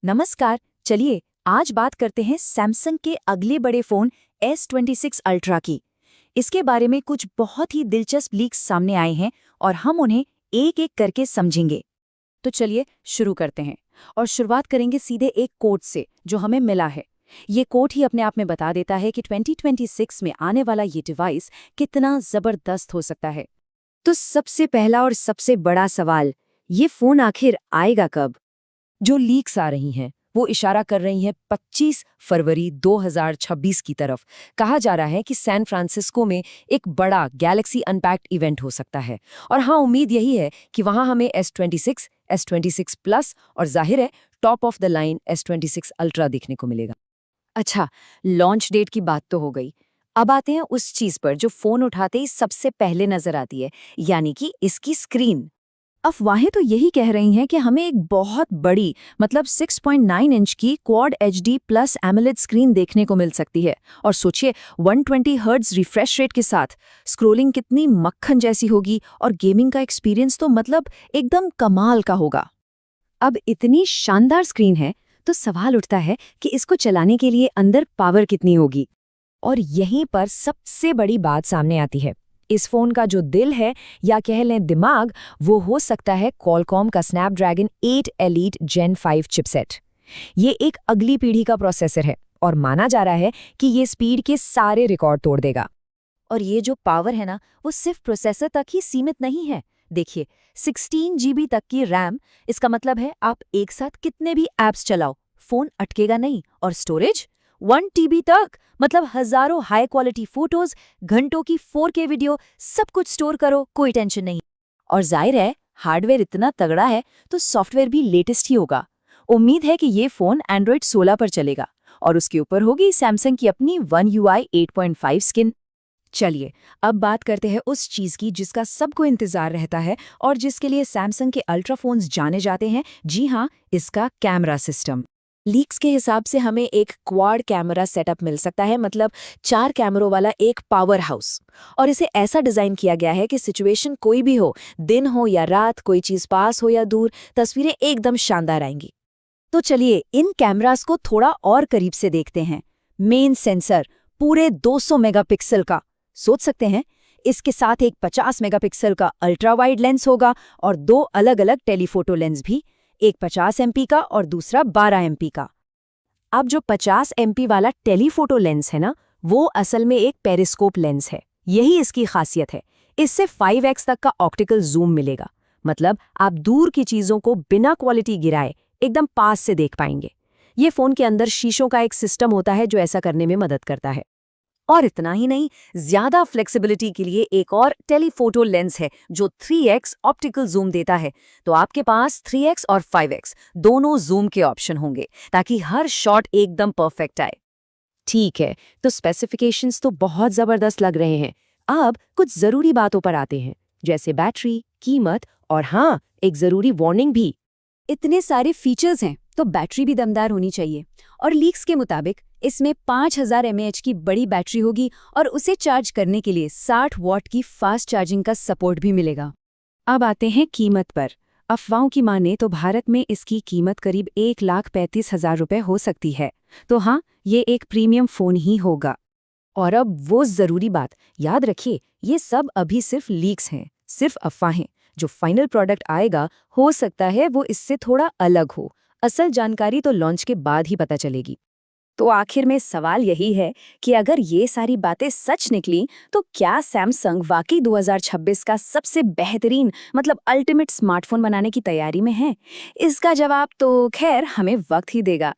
नमस्कार। चलिए आज बात करते हैं सैमसंग के अगले बड़े फोन S26 अल्ट्रा की। इसके बारे में कुछ बहुत ही दिलचस्प लीक्स सामने आए हैं और हम उन्हें एक एक करके समझेंगे। तो चलिए शुरू करते हैं और शुरुआत करेंगे सीधे एक कोट से जो हमें मिला है। ये कोट ही अपने आप में बता देता है कि 2026 में आने वाला ये डिवाइस कितना जबरदस्त हो सकता है। तो सबसे पहला और सबसे बड़ा सवाल, ये फोन आखिर आएगा कब? जो लीक्स आ रही हैं वो इशारा कर रही हैं 25 फरवरी 2026 की तरफ। कहा जा रहा है कि सैन फ्रांसिस्को में एक बड़ा गैलेक्सी अनपैक्ड इवेंट हो सकता है। और हाँ, उम्मीद यही है कि वहाँ हमें S26, S26 प्लस और जाहिर है top of the line S26 ultra देखने को मिलेगा। अच्छा, लॉन्च डेट की बात तो हो गई। अब आते हैं उस चीज पर जो फोन उठाते ही सबसे पहले नजर आती है, यानी कि इसकी स्क्रीन। अफवाहें तो यही कह रही हैं कि हमें एक बहुत बड़ी मतलब 6.9 इंच की quad HD plus AMOLED screen देखने को मिल सकती है। और सोचिए 120 हर्ट्ज रिफ्रेश रेट के साथ स्क्रोलिंग कितनी मक्खन जैसी होगी और गेमिंग का एक्सपीरियंस तो मतलब एकदम कमाल का होगा। अब इतनी शानदार स्क्रीन है तो सवाल उठता है कि इसको चलाने के लिए अंदर पावर कितनी होगी। और यहीं पर सबसे बड़ी बात सामने आती है। इस फोन का जो दिल है या कह लें दिमाग, वो हो सकता है क्वालकॉम का स्नैपड्रैगन 8 एलीट जेन 5 चिपसेट। ये एक अगली पीढ़ी का प्रोसेसर है और माना जा रहा है कि ये स्पीड के सारे रिकॉर्ड तोड़ देगा। और ये जो पावर है ना, वो सिर्फ प्रोसेसर तक ही सीमित नहीं है। देखिए 16 GB तक की रैम, इसका मतलब है आप एक साथ कितने भी ऐप्स चलाओ, फोन अटकेगा नहीं। और स्टोरेज 1 TB तक, मतलब हजारों हाई क्वालिटी फोटोज, घंटों की 4K वीडियो, सब कुछ स्टोर करो, कोई टेंशन नहीं। और जाहिर है हार्डवेयर इतना तगड़ा है तो सॉफ्टवेयर भी लेटेस्ट ही होगा। उम्मीद है कि ये फोन एंड्रॉइड 16 पर चलेगा और उसके ऊपर होगी सैमसंग की अपनी One UI 8.5 स्किन। चलिए अब बात करते हैं उस चीज की जिसका सबको इंतजार रहता है और जिसके लिए सैमसंग के अल्ट्रा फोन्स जाने जाते हैं। जी हाँ, इसका कैमरा सिस्टम। लीक्स के हिसाब से हमें एक क्वाड कैमरा सेटअप मिल सकता है, मतलब 4 कैमरों वाला एक पावर हाउस। और इसे ऐसा डिजाइन किया गया है कि सिचुएशन कोई भी हो, दिन हो या रात, कोई चीज पास हो या दूर, तस्वीरें एकदम शानदार आएंगी। तो चलिए इन कैमरास को थोड़ा और करीब से देखते हैं। मेन सेंसर पूरे 200 मेगापिक्सल का, सोच सकते हैं। इसके साथ एक 50 मेगापिक्सल का अल्ट्रा वाइड लेंस होगा और 2 अलग अलग टेलीफोटो लेंस भी, एक 50 MP का और दूसरा 12 MP का। अब जो 50 MP वाला टेलीफोटो लेंस है ना, वो असल में एक पेरिस्कोप लेंस है। यही इसकी खासियत है। इससे 5x तक का ऑप्टिकल जूम मिलेगा, मतलब आप दूर की चीजों को बिना क्वालिटी गिराए एकदम पास से देख पाएंगे। ये फोन के अंदर शीशों का एक सिस्टम होता है जो ऐसा करने में मदद करता है। और इतना ही नहीं, ज्यादा फ्लेक्सिबिलिटी के लिए एक और टेलीफोटो लेंस है जो 3x ऑप्टिकल जूम देता है। तो आपके पास 3x और 5x दोनों जूम के ऑप्शन होंगे ताकि हर शॉट एकदम परफेक्ट आए। ठीक है, तो स्पेसिफिकेशंस तो बहुत जबरदस्त लग रहे हैं। अब कुछ जरूरी बातों पर आते हैं, जैसे बैटरी, कीमत और हाँ, एक जरूरी वार्निंग भी। इतने सारे फीचर्स हैं तो बैटरी भी दमदार होनी चाहिए। और लीक्स के मुताबिक इसमें 5000 mAh की बड़ी बैटरी होगी और उसे चार्ज करने के लिए 60 वॉट की फास्ट चार्जिंग का सपोर्ट भी मिलेगा। अब आते हैं कीमत पर। अफवाहों की माने तो भारत में इसकी कीमत करीब 1,35,000 रुपए हो सकती है। तो हाँ, ये एक प्रीमियम फोन ही होगा। और अब वो जरूरी बात, याद रखिए ये सब अभी सिर्फ लीक्स हैं, सिर्फ अफवाहें। जो फाइनल प्रोडक्ट आएगा हो सकता है वो इससे थोड़ा अलग हो। असल जानकारी तो लॉन्च के बाद ही पता चलेगी। तो आखिर में सवाल यही है कि अगर ये सारी बातें सच निकली तो क्या सैमसंग वाकई 2026 का सबसे बेहतरीन मतलब अल्टीमेट स्मार्टफोन बनाने की तैयारी में है? इसका जवाब तो खैर हमें वक्त ही देगा।